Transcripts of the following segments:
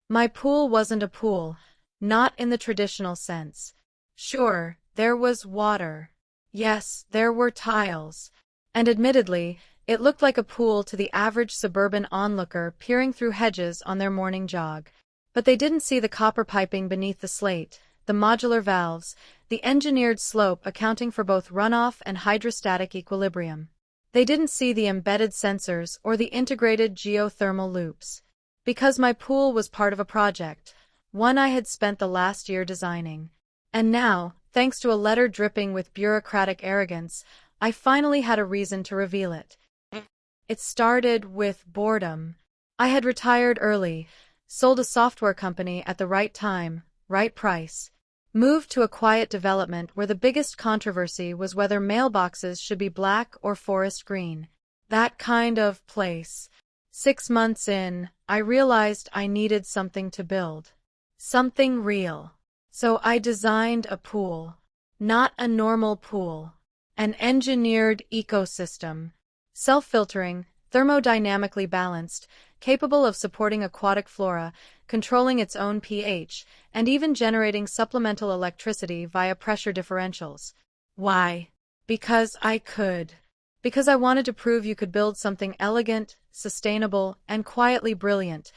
My pool wasn't a pool, not in the traditional sense. Sure, there was water. Yes, there were tiles. And admittedly, it looked like a pool to the average suburban onlooker peering through hedges on their morning jog. But they didn't see the copper piping beneath the slate, the modular valves, the engineered slope accounting for both runoff and hydrostatic equilibrium. They didn't see the embedded sensors or the integrated geothermal loops. Because my pool was part of a project, one I had spent the last year designing. And now, thanks to a letter dripping with bureaucratic arrogance, I finally had a reason to reveal it. It started with boredom. I had retired early, sold a software company at the right time, right price, moved to a quiet development where the biggest controversy was whether mailboxes should be black or forest green. That kind of place. 6 months in, I realized I needed something to build. Something real. So I designed a pool. Not a normal pool. An engineered ecosystem. Self-filtering, thermodynamically balanced, capable of supporting aquatic flora, controlling its own pH, and even generating supplemental electricity via pressure differentials. Why? Because I could. Because I wanted to prove you could build something elegant, sustainable, and quietly brilliant,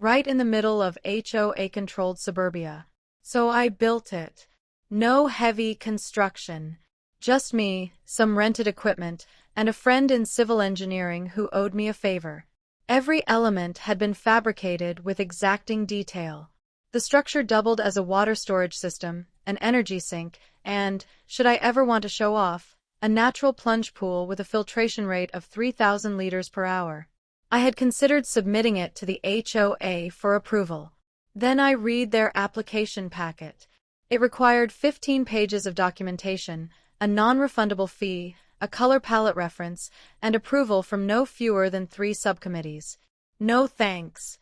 right in the middle of HOA-controlled suburbia. So I built it. No heavy construction. Just me, some rented equipment, and a friend in civil engineering who owed me a favor. Every element had been fabricated with exacting detail. The structure doubled as a water storage system, an energy sink, and, should I ever want to show off, a natural plunge pool with a filtration rate of 3,000 liters per hour. I had considered submitting it to the HOA for approval. Then I read their application packet. It required 15 pages of documentation, a non-refundable fee, a color palette reference, and approval from no fewer than 3 subcommittees. No thanks.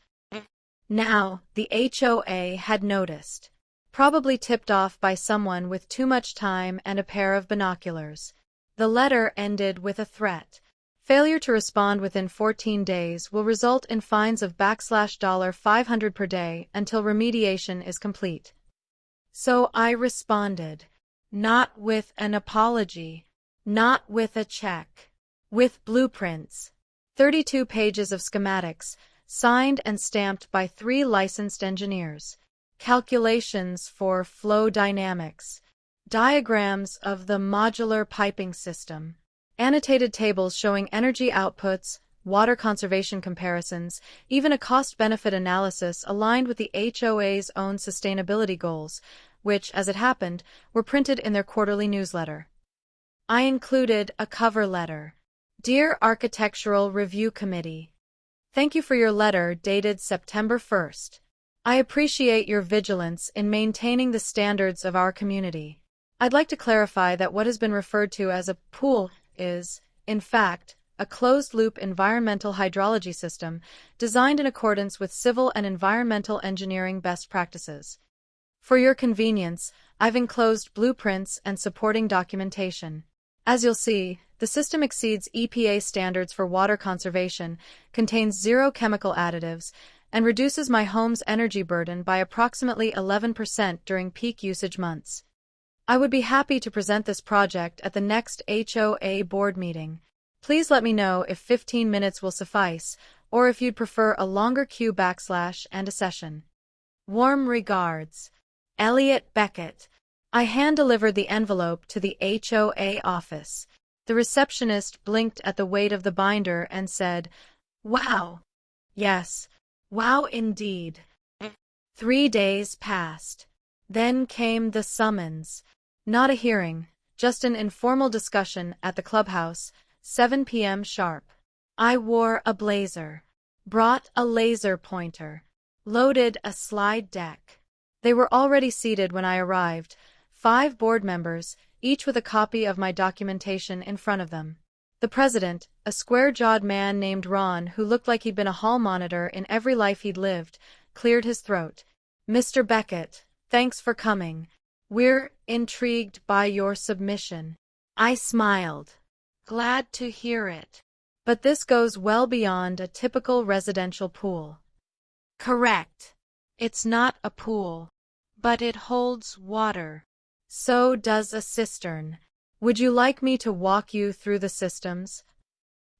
Now, the HOA had noticed. Probably tipped off by someone with too much time and a pair of binoculars. The letter ended with a threat. Failure to respond within 14 days will result in fines of $500 per day until remediation is complete. So I responded. Not with an apology. Not with a check. With blueprints. 32 pages of schematics, signed and stamped by 3 licensed engineers. Calculations for flow dynamics. Diagrams of the modular piping system. Annotated tables showing energy outputs, water conservation comparisons, even a cost-benefit analysis aligned with the HOA's own sustainability goals, which, as it happened, were printed in their quarterly newsletter. I included a cover letter. Dear Architectural Review Committee, thank you for your letter dated September 1st. I appreciate your vigilance in maintaining the standards of our community. I'd like to clarify that what has been referred to as a pool is, in fact, a closed-loop environmental hydrology system designed in accordance with civil and environmental engineering best practices. For your convenience, I've enclosed blueprints and supporting documentation. As you'll see, the system exceeds EPA standards for water conservation, contains 0 chemical additives, and reduces my home's energy burden by approximately 11% during peak usage months. I would be happy to present this project at the next HOA board meeting. Please let me know if 15 minutes will suffice, or if you'd prefer a longer queue and a session. Warm regards. Elliot Beckett. I hand-delivered the envelope to the HOA office. The receptionist blinked at the weight of the binder and said, "Wow." Yes, wow indeed. 3 days passed. Then came the summons. Not a hearing, just an informal discussion at the clubhouse, 7 p.m. sharp. I wore a blazer, brought a laser pointer, loaded a slide deck. They were already seated when I arrived, 5 board members, each with a copy of my documentation in front of them. The president, a square-jawed man named Ron who looked like he'd been a hall monitor in every life he'd lived, cleared his throat. "Mr. Beckett, thanks for coming. We're intrigued by your submission." I smiled. Glad to hear it. But this goes well beyond a typical residential pool. Correct. It's not a pool, but it holds water. So does a cistern. Would you like me to walk you through the systems?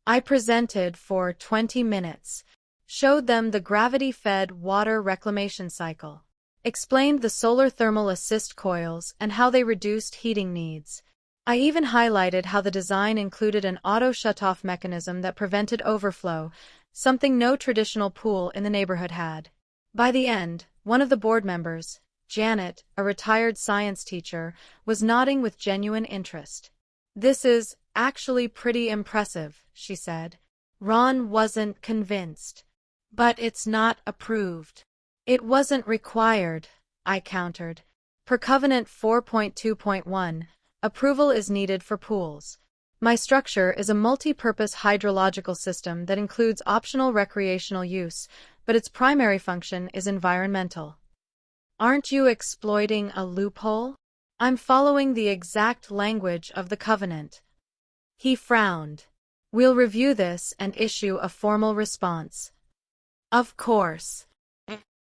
I presented for 20 minutes, showed them the gravity-fed water reclamation cycle, explained the solar thermal assist coils and how they reduced heating needs. I even highlighted how the design included an auto shutoff mechanism that prevented overflow, something no traditional pool in the neighborhood had. By the end, one of the board members, Janet, a retired science teacher, was nodding with genuine interest. "This is actually pretty impressive," she said. Ron wasn't convinced. "But it's not approved." "It wasn't required," I countered. Per Covenant 4.2.1, approval is needed for pools. My structure is a multi-purpose hydrological system that includes optional recreational use, but its primary function is environmental. Aren't you exploiting a loophole? I'm following the exact language of the covenant. He frowned. We'll review this and issue a formal response. Of course.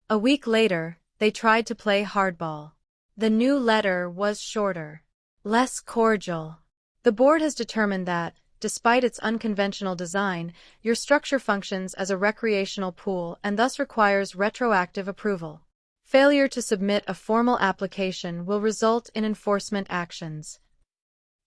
A week later, they tried to play hardball. The new letter was shorter, less cordial. The board has determined that, despite its unconventional design, your structure functions as a recreational pool and thus requires retroactive approval. Failure to submit a formal application will result in enforcement actions.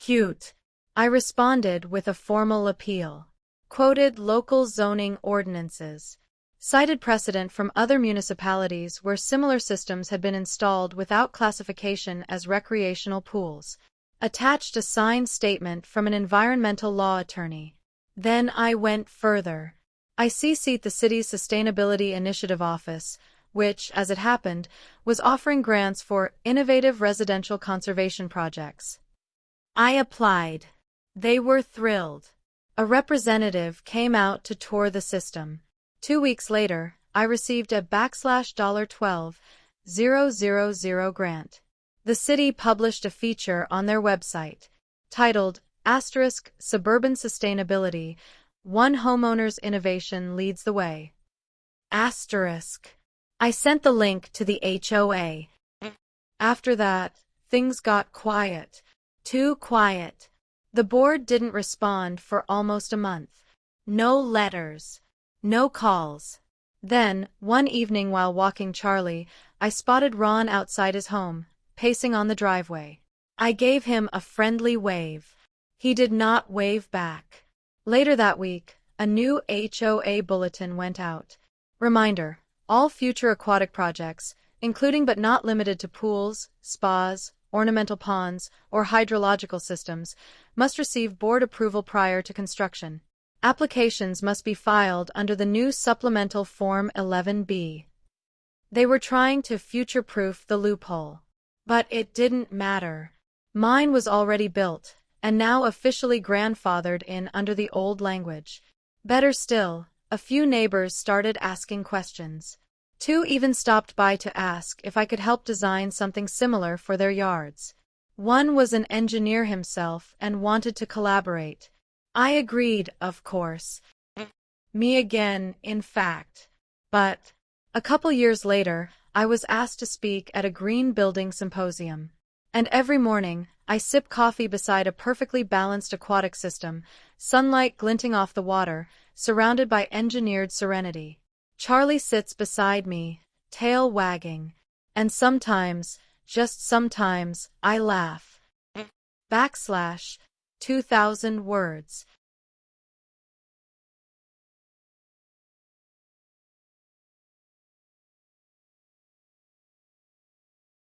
Cute. I responded with a formal appeal. Quoted local zoning ordinances. Cited precedent from other municipalities where similar systems had been installed without classification as recreational pools. Attached a signed statement from an environmental law attorney. Then I went further. I CC'd the city's Sustainability Initiative Office, which, as it happened, was offering grants for innovative residential conservation projects. I applied. They were thrilled. A representative came out to tour the system. 2 weeks later, I received a $12,000 grant. The city published a feature on their website, titled Suburban Sustainability, One Homeowner's Innovation Leads the Way. I sent the link to the HOA. After that, things got quiet. Too quiet. The board didn't respond for almost a month. No letters. No calls. Then, one evening while walking Charlie, I spotted Ron outside his home, pacing on the driveway. I gave him a friendly wave. He did not wave back. Later that week, a new HOA bulletin went out. Reminder: all future aquatic projects, including but not limited to pools, spas, ornamental ponds, or hydrological systems, must receive board approval prior to construction. Applications must be filed under the new Supplemental Form 11B. They were trying to future-proof the loophole. But it didn't matter. Mine was already built, and now officially grandfathered in under the old language. Better still, a few neighbors started asking questions. 2 even stopped by to ask if I could help design something similar for their yards. One was an engineer himself and wanted to collaborate. I agreed, of course. Me again, in fact. But a couple years later, I was asked to speak at a green building symposium. And every morning, I sip coffee beside a perfectly balanced aquatic system, sunlight glinting off the water, surrounded by engineered serenity. Charlie sits beside me, tail wagging. And sometimes, just sometimes, I laugh. /2000 words.